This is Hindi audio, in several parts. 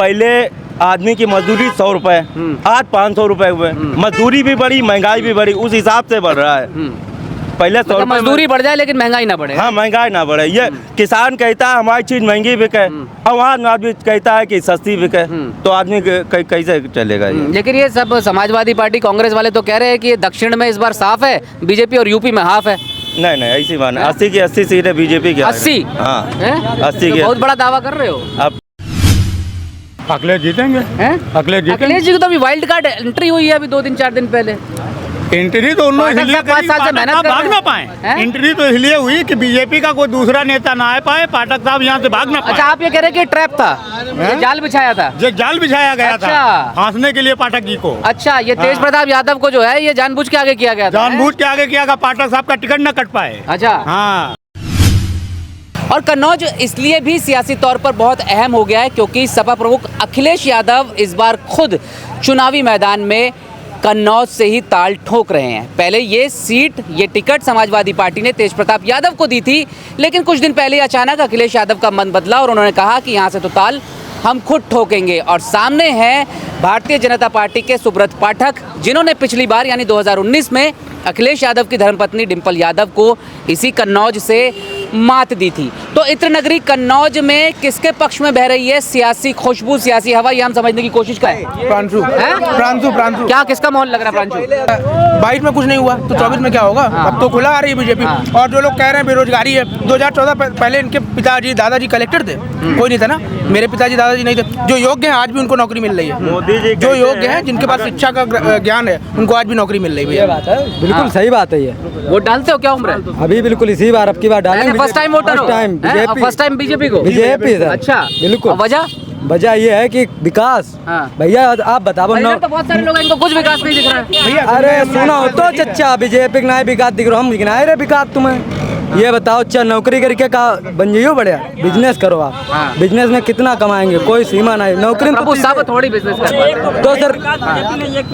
पहले आदमी की मजदूरी 100 रुपए, आज 500 रुपए हुए। मजदूरी भी बढ़ी, महंगाई भी बढ़ी, उस हिसाब से बढ़ रहा है। पहले 100 रुपए मजदूरी बढ़ जाए लेकिन महंगाई ना बढ़े। हाँ, महंगाई ना बढ़े। ये किसान कहता है हमारी चीज महंगी बिके, और वहाँ आदमी कहता है कि सस्ती बिके, तो आदमी कैसे चलेगा ये? लेकिन ये सब समाजवादी पार्टी, कांग्रेस वाले तो कह रहे हैं कि ये दक्षिण में इस बार साफ है बीजेपी और यूपी में हाफ है। नहीं, ऐसी बात नहीं। 80 की 80 सीटें बीजेपी की। 80? हाँ, 80 तो की। बहुत बड़ा दावा कर रहे हो। अब अखिलेश जीतेंगे। अखिलेश जीतेंगे। अखिलेश जी को तो अभी वाइल्ड कार्ड एंट्री हुई है अभी 2-3-4 दिन पहले। एंट्री तो उन्होंने पाठक इसलिए साहब 5 साल से मेहनत कर रहे भाग हैं। ना पाए। हैं? एंट्री तो इसलिए हुई कि बीजेपी का कोई दूसरा नेता ना आ पाए, पाठक साहब यहाँ से भाग ना पाए। अच्छा, आप ये कह रहे हैं कि ट्रैप था, ये जाल बिछाया था। जो जाल बिछाया गया अच्छा। था फांसने के लिए पाठक जी को। अच्छा, ये तेज प्रताप यादव को जो है ये जानबूझ के आगे किया गया था। जानबूझ के आगे किया, पाठक साहब का टिकट न कट पाए। अच्छा। हाँ, और कन्नौज इसलिए भी सियासी तौर पर बहुत अहम हो गया है क्योंकि सपा प्रमुख अखिलेश यादव इस बार खुद चुनावी मैदान में कन्नौज से ही ताल ठोक रहे हैं। पहले ये सीट, ये टिकट समाजवादी पार्टी ने तेज प्रताप यादव को दी थी, लेकिन कुछ दिन पहले अचानक अखिलेश यादव का मन बदला और उन्होंने कहा कि यहाँ से तो ताल हम खुद ठोकेंगे। और सामने हैं भारतीय जनता पार्टी के सुब्रत पाठक, जिन्होंने पिछली बार यानी 2019 में अखिलेश यादव की धर्मपत्नी डिंपल यादव को इसी कन्नौज से मात दी थी। तो इत्र नगरी कन्नौज में किसके पक्ष में बह रही है सियासी खुशबू, सियासी हवा, ये हम समझने की कोशिश करें। प्रांशु प्रांशु क्या, किसका माहौल लग रहा है प्रांशु? 22 में कुछ नहीं हुआ तो 24 में क्या होगा? अब तो खुला आ रही है बीजेपी। और जो लोग कह रहे हैं बेरोजगारी है, 2014 पहले इनके पिताजी दादाजी कलेक्टर थे, कोई नहीं था ना। मेरे पिताजी दादाजी नहीं थे। जो योग्य हैं आज भी उनको नौकरी मिल रही है। मोदी जी जो योग्य हैं, जिनके पास शिक्षा का ज्ञान है, उनको आज भी नौकरी मिल रही है। बिल्कुल सही बात है ये। वोट डालते हो? क्या उम्र है अभी? बिल्कुल इसी बार, अब की बार डालेंगे। फर्स्ट टाइम वोटर हो? फर्स्ट टाइम बीजेपी को? BJP sir. अच्छा, बिल्कुल। वजह ये है कि विकास। भैया आप बताओ ना। तो बहुत सारे लोग हैं, इनको कुछ विकास नहीं दिख रहा है। अरे सुनो तो चच्चा, बीजेपी का विकास दिख रहा, हम दिखना रे विकास तुम्हें। ये बताओ, अच्छा नौकरी करके का बन जाइयो, बढ़िया बिजनेस करो आप। बिजनेस में कितना कमाएंगे, कोई सीमा नहीं। नौकरी में सब थोड़ी बिजनेस कर तो सर।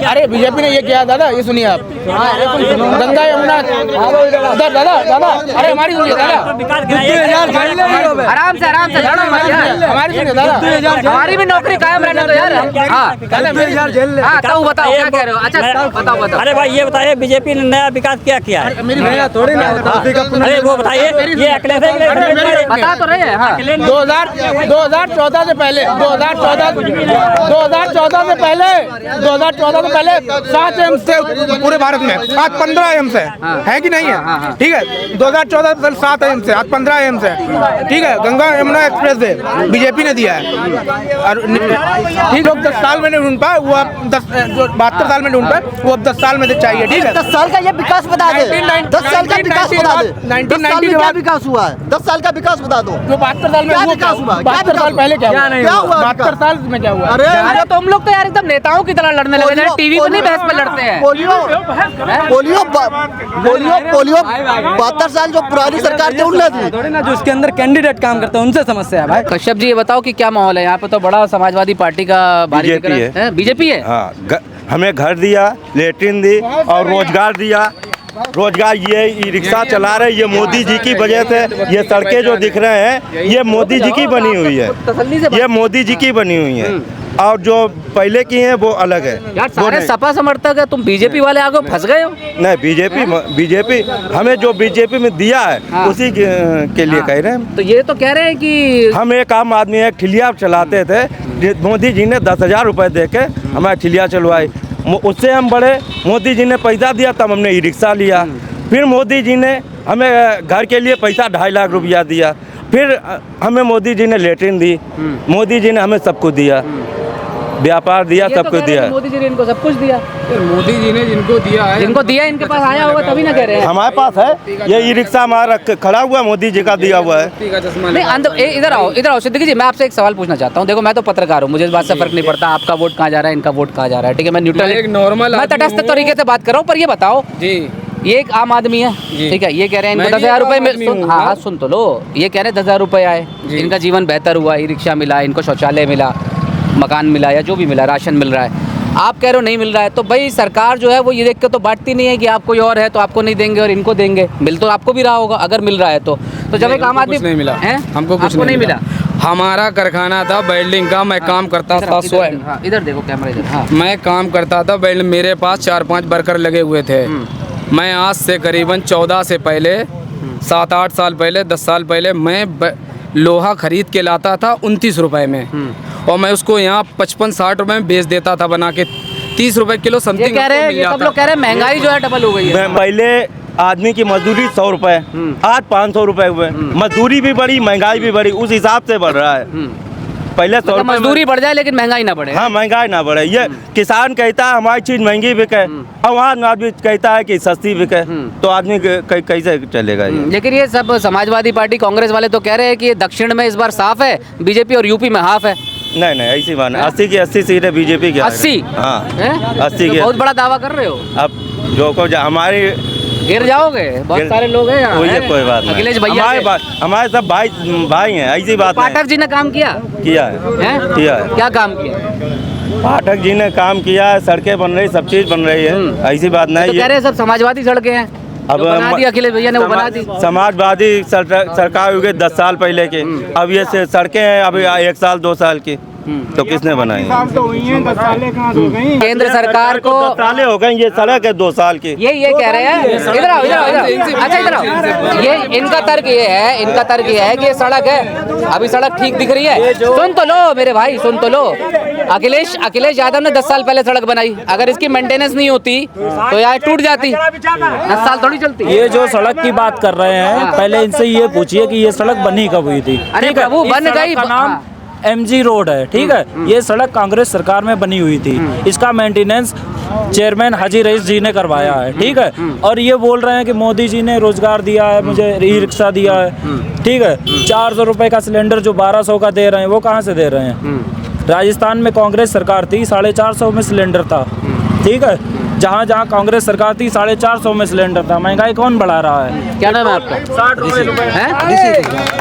अरे बीजेपी ने ये किया दादा, ये सुनिए आप। गंगा यमुना दादा, अरे हमारी सुनिए दादा। आराम से लड़ो मत यार। हमारी सुनिए दादा, हमारी भी नौकरी कायम रहने दो यार। हाँ, तो बताओ क्या कह रहे हो? अच्छा बताओ। अरे भाई ये बताइए, बीजेपी ने नया विकास क्या किया है? थोड़ी ना। वो बताइए, ये अखिलेश बता तो रहे हैं। हाँ, 2014 से पहले 2014 से पहले 7 एम्स थे पूरे भारत में, आज 15 एम्स है कि नहीं है? ठीक है, 2014 से 7 एम्स है, आज 15 एम्स है। ठीक है, Ganga Yamuna express way BJP ने दिया है। और ठीक, लोग 10 साल में नहीं ढूंढ पाए, वो अब 72 साल में ढूंढ पाए, वो अब 10 साल में चाहिए। ठीक है, 10 साल का ये विकास बता दे। 10 साल का विकास बता दे। 1990 क्या विकास हुआ है? 10 साल का विकास बता दो। जो 72 साल में क्या हुआ, विकास हुआ? 72 साल पहले क्या हुआ? क्या हुआ? 72 साल में क्या हुआ? अरे तुम लोग तो यार एकदम नेताओं की तरह लड़ने लगे, टीवी पर नहीं बहस में लड़ते हैं। पोलियो 72 साल जो पुरानी सरकार थी उनने दी। थोड़ी ना, जो उसके अंदर कैंडिडेट काम करते हैं उनसे समस्या है भाई। कश्यप जी ये बताओ कि क्या माहौल है यहाँ पे? तो बड़ा समाजवादी पार्टी का भारी दिख रहा है। बीजेपी है। हाँ, हमें घर दिया, लेटरिन दी और रोजगार दिया। रोजगार ये ई रिक्शा चला रहे, ये मोदी जी की वजह से। ये सड़कें जो दिख रहे हैं, ये मोदी जी की बनी हुई है। ये मोदी जी की बनी हुई है, और जो पहले की हैं वो अलग है यार। सारे सपा समर्थक है, तुम बीजेपी वाले आगे फंस गए हो। नहीं, बीजेपी हमें जो बीजेपी में दिया है उसी के लिए कह रहे हैं। तो ये तो कह रहे हैं कि हम एक आम आदमी एक ठिलिया चलाते थे, मोदी जी ने 10,000 रुपये दे के हमारे ठिलिया चलवाई। उससे हम बढ़े, मोदी जी ने पैसा दिया तब हमने ई रिक्शा लिया। फिर मोदी जी ने हमें घर के लिए पैसा 2.5 लाख रुपया दिया। फिर हमें मोदी जी ने लेटरिन दी। मोदी जी ने हमें सब कुछ दिया, व्यापार दिया, सब कुछ दिया। मोदी जी ने इनको सब कुछ दिया। मोदी जी ने जिनको दिया है, इनके पास आया होगा तभी ना कह रहे हैं। हमारे पास है ये ई रिक्शा, हमारा खड़ा हुआ मोदी जी का दिया हुआ है। नहीं, इधर आओ सिद्दीकी जी, मैं आपसे एक सवाल पूछना चाहता हूँ। देखो मैं तो पत्रकार हूँ, मुझे इस बात से फर्क नहीं पड़ता आपका वोट कहाँ जा रहा है, इनका वोट कहाँ जा रहा है। ठीक है, मैं न्यूट्रल, एक नॉर्मल, मैं तटस्थ तरीके से बात कर रहा हूँ। पर ये बताओ जी, ये एक आम आदमी है, ठीक है, ये कह रहे हैं इनको 10,000 रुपए में। हाँ, सुन तो लो, ये कह रहे हैं 10,000 रुपए आए, इनका जीवन बेहतर हुआ, ई रिक्शा मिला, इनको शौचालय मिला, मकान मिला, या जो भी मिला, राशन मिल रहा है। आप कह रहे हो नहीं मिल रहा है, तो भाई सरकार जो है वो ये देख के तो बांटती नहीं है कि आप कोई और है तो आपको नहीं देंगे और इनको देंगे। मिल तो आपको भी रहा होगा अगर मिल रहा है तो जब एक आम आदमी नहीं मिला है, हमको कुछ नहीं मिला। हमारा कारखाना था वेल्डिंग का, मैं काम करता था स्वयं। हाँ, इधर देखो कैमरा इधर। हाँ। मैं काम करता था वेल्ड, मेरे पास 4-5 वर्कर लगे हुए थे। मैं आज से करीबन 14 से पहले 7-8 साल पहले 10 साल पहले मैं लोहा खरीद के लाता था 29 रुपए में, और मैं उसको यहाँ 55-60 रुपए में बेच देता था बना के। 30 रुपए किलो ये समथिंग कह रहे हैं, ये सब लोग कह रहे हैं महंगाई जो है डबल हो गई है। पहले आदमी की मजदूरी 100 रुपए, आज 500 रुपए हुए। मजदूरी भी बढ़ी, महंगाई भी बढ़ी, उस हिसाब से बढ़ रहा है। पहले 100 रुपए मजदूरी बढ़ जाए लेकिन महंगाई ना बढ़े। हाँ, महंगाई ना बढ़े। ये किसान कहता है हमारी चीज महंगी बिके, और वहाँ आदमी कहता है कि सस्ती बिके, तो आदमी कैसे चलेगा ये? लेकिन ये सब समाजवादी पार्टी कांग्रेस वाले तो कह रहे हैं कि दक्षिण में इस बार साफ है बीजेपी और यूपी में हाफ है। नहीं ऐसी बात नहीं। 80 की 80 सीटें बीजेपी की। 80? हाँ, हैं? 80 तो की। बहुत बड़ा दावा कर रहे हो। अब जो को हमारी गिर जाओगे, बहुत सारे लोग हैं यहाँ। कोई कोई बात नहीं। अखिलेश भैया हमारे सब भाई हैं, ऐसी बात नहीं। पाठक जी ने काम किया है किया है। क्या काम किया? पाठक जी ने काम किया है, सड़कें बन रही, सब चीज बन रही है, ऐसी बात नहीं। तो कह रहे हैं सब समाजवादी सड़कें हैं। अब बना दी अखिलेश भैया ने, वो बना दी। समाजवादी सरकार हुई 10 साल पहले के, अब ये सड़कें हैं अभी 1 साल 2 साल की, तो किसने बनाई? केंद्र सरकार को 10 साल हो गए, ये सड़क है 2 साल की। ये कह रहे हैं, इधर आओ इधर आओ। अच्छा इधर आओ। ये इनका तर्क ये है कि ये सड़क है, अभी सड़क ठीक दिख रही है। सुन तो लो मेरे भाई, सुन तो लो। अखिलेश यादव ने 10 साल पहले सड़क बनाई, अगर इसकी मेंटेनेंस नहीं होती तो यार टूट जाती, 10 साल थोड़ी चलती। ये जो सड़क की बात कर रहे हैं, पहले इनसे ये पूछिए कि ये सड़क बनी कब हुई थी। अरे ठीक है, प्रभु, बन इस सड़क गई। का नाम MG रोड है। ठीक है, ये सड़क कांग्रेस सरकार में बनी हुई थी। इसका मेंटेनेंस चेयरमैन हाजी रईस जी ने करवाया है। ठीक है, और ये बोल रहे हैं कि मोदी जी ने रोजगार दिया है, मुझे ई रिक्शा दिया है। ठीक है, 400 रुपए का सिलेंडर जो 1200 का दे रहे हैं, वो कहाँ से दे रहे हैं? राजस्थान में कांग्रेस सरकार थी, 450 में सिलेंडर था। ठीक है, जहाँ जहाँ कांग्रेस सरकार थी 450 में सिलेंडर था। महंगाई कौन बढ़ा रहा है? क्या नाम है आपका? 60 रुपए हैं?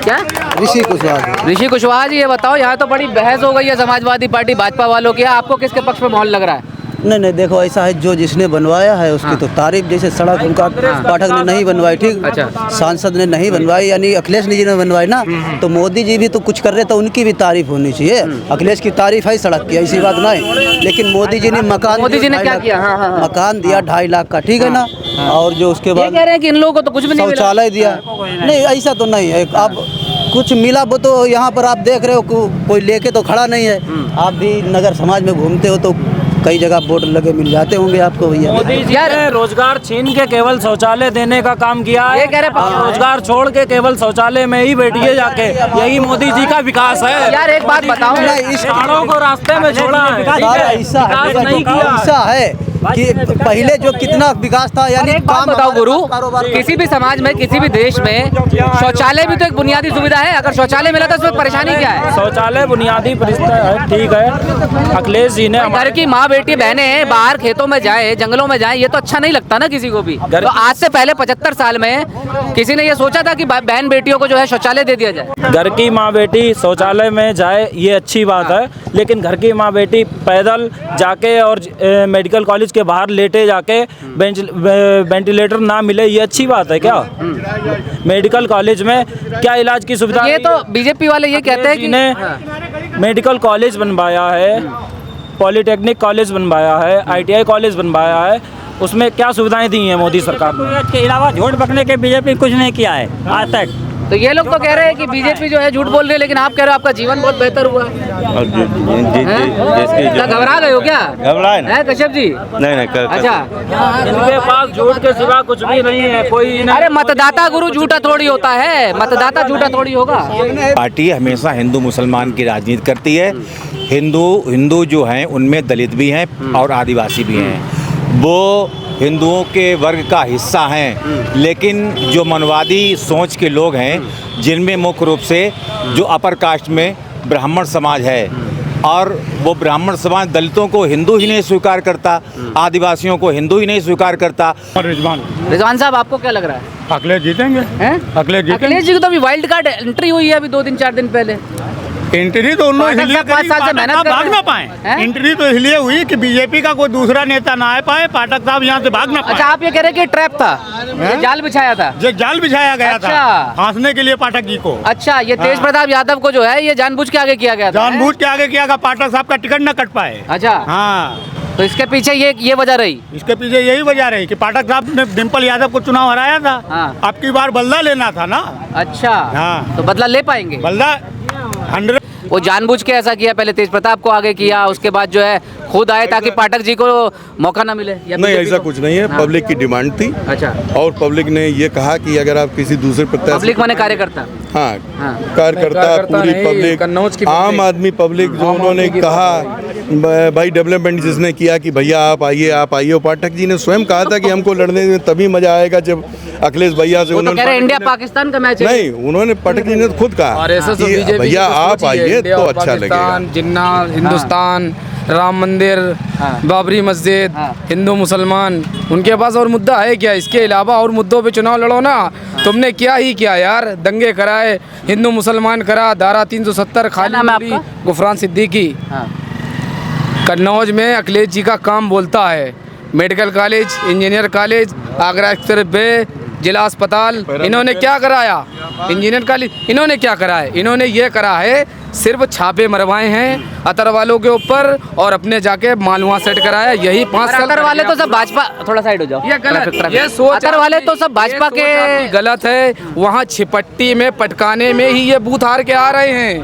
क्या? ऋषि कुशवाहा जी, ये बताओ, यहाँ तो बड़ी बहस हो गई है समाजवादी पार्टी भाजपा वालों की, आपको किसके पक्ष में माहौल लग रहा है? नहीं देखो, ऐसा है जो जिसने बनवाया है उसकी तो तारीफ, जैसे सड़क उनका पाठक ने नहीं बनवाई, ठीक, सांसद ने नहीं बनवाई, यानी अखिलेश जी ने बनवाई ना, तो मोदी जी भी तो कुछ कर रहे, तो उनकी भी तारीफ होनी चाहिए। अखिलेश की तारीफ है सड़क की, ऐसी बात नहीं, लेकिन मोदी जी ने मोदी जी ने क्या किया? मकान दिया 2.5 लाख का, ठीक है ना, और जो उसके बाद कह रहे हैं कि इन लोगों को तो कुछ भी नहीं मिला। शौचालय दिया, नहीं ऐसा तो नहीं है। अब कुछ मिला वो तो यहाँ पर आप देख रहे हो, कोई लेके तो खड़ा नहीं है। आप भी नगर समाज में घूमते हो तो कई जगह बोर्ड लगे मिल जाते होंगे आपको भैया। मोदी जी ने रोजगार छीन के केवल शौचालय देने का काम किया है। ये कह रहे रोजगार छोड़ के केवल शौचालय में ही बैठिए जाके, यही मोदी जी का विकास है। यार एक बात बताओ, इस पहाड़ों को रास्ते में छोड़ा है। ऐसा है कि पहले जो कितना विकास था, यानी एक बात बताओ गुरु, किसी भी समाज में, किसी भी देश में शौचालय भी तो एक बुनियादी सुविधा है। अगर शौचालय मिला तो उसमें परेशानी क्या है? शौचालय बुनियादी परिस्थिति है, ठीक है। अखिलेश जी ने घर की माँ बेटी बहनें बाहर खेतों में जाए, जंगलों में जाए, ये तो अच्छा नहीं लगता ना किसी को भी। तो आज से पहले 75 साल में किसी ने ये सोचा था कि बहन बेटियों को जो है शौचालय दे दिया जाए? घर की माँ बेटी शौचालय में जाए ये अच्छी बात है, लेकिन घर की माँ बेटी पैदल जाके और मेडिकल कॉलेज के बाहर लेटे जाके वेंटिलेटर ना मिले, ये अच्छी बात है क्या? मेडिकल कॉलेज में क्या इलाज की सुविधा? ये तो बीजेपी वाले ये कहते हैं कि ने मेडिकल कॉलेज बनवाया है, पॉलिटेक्निक कॉलेज बनवाया है, ITI कॉलेज बनवाया है, उसमें क्या सुविधाएं दी हैं मोदी सरकार ने? के अलावा झूठ बकने के बीजेपी कुछ नहीं किया है आज तक। तो ये लोग तो कह रहे हैं कि बीजेपी जो है झूठ बोल रही है, लेकिन आप कह रहे हो आपका जीवन बहुत बेहतर हुआ है। क्या घबरा गए हो क्या? घबराए ना कश्यप जी? नहीं अच्छा, इनके पास झूठ के सिवा कुछ भी नहीं है। कोई अरे मतदाता गुरु झूठा थोड़ी होता है, मतदाता झूठा थोड़ी होगा। पार्टी हमेशा हिंदू मुसलमान की राजनीति करती है। हिंदू जो हैं उनमें दलित भी हैं और आदिवासी भी हैं, वो हिंदुओं के वर्ग का हिस्सा हैं। लेकिन जो मनवादी सोच के लोग हैं, जिनमें मुख्य रूप से जो अपर कास्ट में ब्राह्मण समाज है, और वो ब्राह्मण समाज दलितों को हिंदू ही नहीं स्वीकार करता, आदिवासियों को हिंदू ही नहीं स्वीकार करता। रिजवान साहब, आपको क्या लग रहा है? अखिलेश जीतेंगे। अखिलेश जी की तो अभी वाइल्ड कार्ड एंट्री हुई है, अभी 2-4 दिन पहले। एंट्री तो उन्होंने पाठक इसलिए साहब 5 साल से पाठक मेहनत साहब कर भाग रहे ना हैं। पाए। हैं? एंट्री तो इसलिए हुई कि बीजेपी का कोई दूसरा नेता ना आ पाए, पाठक साहब यहाँ से भाग ना अच्छा पाए। आप ये कह रहे हैं कि ट्रैप था, ये जाल बिछाया था। जो जाल बिछाया गया अच्छा। था फांसने के लिए पाठक जी को, अच्छा ये तेज प्रताप यादव को जो है ये जानबूझ के आगे किया गया था। जानबूझ के आगे किया, पाठक साहब का टिकट न कट पाए। अच्छा हाँ, तो इसके पीछे ये वजह रही। इसके पीछे यही वजह रही कि पाठक साहब ने डिम्पल यादव को चुनाव हराया था। हाँ। अब की बार बदला लेना था ना। अच्छा हाँ। तो बदला ले पाएंगे। बदला 100 वो जानबूझ के ऐसा किया, पहले तेज प्रताप को आगे किया, उसके बाद जो है खुद आए ताकि पाठक जी को मौका ना मिले। या नहीं, बीजेपी ऐसा को? कुछ नहीं है। हाँ। पब्लिक की डिमांड थी अच्छा और पब्लिक ने ये कहा कि अगर आप किसी दूसरे प्रत्याशी, पब्लिक माने कार्यकर्ता। हाँ, हाँ। कार्यकर्ता, कार्यकर्ता पूरी नहीं, पब्लिक, कन्नौज की आम पब्लिक। आदमी पब्लिक, जो उन्होंने कहा भाई डेवलपमेंट जिसने किया कि भैया आप आइए आप आइए। और पाठक जी ने स्वयं कहा था कि हमको लड़ने में तभी मजा आएगा जब अखिलेश भैया से वो तो कह रहे हैं इंडिया पाठक जी पाकिस्तान का मैच ने- है। नहीं, उन्होंने पाठक जी ने खुद कहा आरएसएस और कि बीजेपी भैया आप आइए तो अच्छा लगेगा। जिन्ना हिंदुस्तान, राम मंदिर, हाँ। बाबरी मस्जिद, हाँ। हिंदू मुसलमान, उनके पास और मुद्दा है क्या? इसके अलावा और मुद्दों पे चुनाव लड़ो ना। तुमने क्या ही किया यार, दंगे कराए, हिंदू मुसलमान करा, धारा 370 खाली नाम है बोली, आपका? गुफरान सिद्दीकी। हाँ। कन्नौज में अखिलेश जी का काम बोलता है। Medical college, engineer college, Agra express way, जिला अस्पताल, इन्होंने क्या कराया? इंजीनियर कॉलेज इन्होंने क्या करा है? इन्होंने ये करा है सिर्फ छापे मरवाए हैं अतर वालों के ऊपर और अपने जाके मालवा सेट कराया। यही 5 साल अतर वाले तो सब भाजपा, थोड़ा साइड हो जाओ। ये गलत, ट्रैफिक। ये सोच अतर वाले तो सब भाजपा ये सोच आपकी के। गलत है। वहाँ छिपट्टी में पटकाने में ही ये बूथ हार के आ रहे हैं।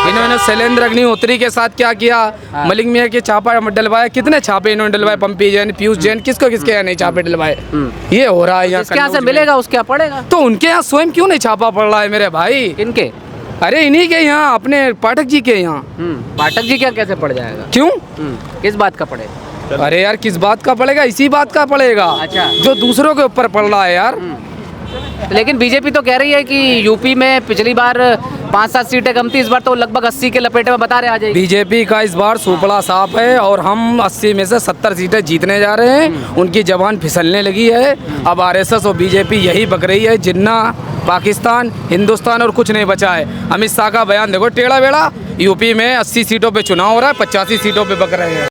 इन्होंने शैलेंद्र अग्निहोत्री के साथ क्या किया? मलिक मियाँ के छापा डलवाए। कितने छापे इन्होंने डलवाए? पंपी जैन, पीयूष जैन, किसको किसके यहाँ नहीं छापे डलवाए? ये हो रहा है यहाँ इसके यहाँ से कन्नौज में। मिलेगा उसके यहाँ पड़ेगा। तो उनके यहाँ स्वयं क्यों नहीं छापा पड़ रहा है मेरे भाई? इनके अरे इन्हीं के यहाँ, अपने पाठक जी के यहाँ। पाठक जी क्या कैसे पड़ जाएगा? क्यों? किस बात का पड़ेगा? अरे यार किस बात का पड़ेगा? इसी बात का पड़ेगा अच्छा। जो दूसरों के ऊपर पड़ रहा है यार। लेकिन बीजेपी तो कह रही है कि यूपी में पिछली बार 5-7 सीटें कम थी, इस बार तो लगभग 80 के लपेटे में बता रहे आ जाएगी। बीजेपी का इस बार सुपड़ा साफ है और हम 80 में से 70 सीटें जीतने जा रहे हैं। उनकी जबान फिसलने लगी है। अब आरएसएस और बीजेपी यही बक रही है। जिन्ना, पाकिस्तान, हिंदुस्तान और कुछ नहीं बचा है। अमित शाह का बयान देखो टेढ़ा बेड़ा। यूपी में 80 सीटों पे चुनाव हो रहा है, 85 सीटों पे बक रहे हैं।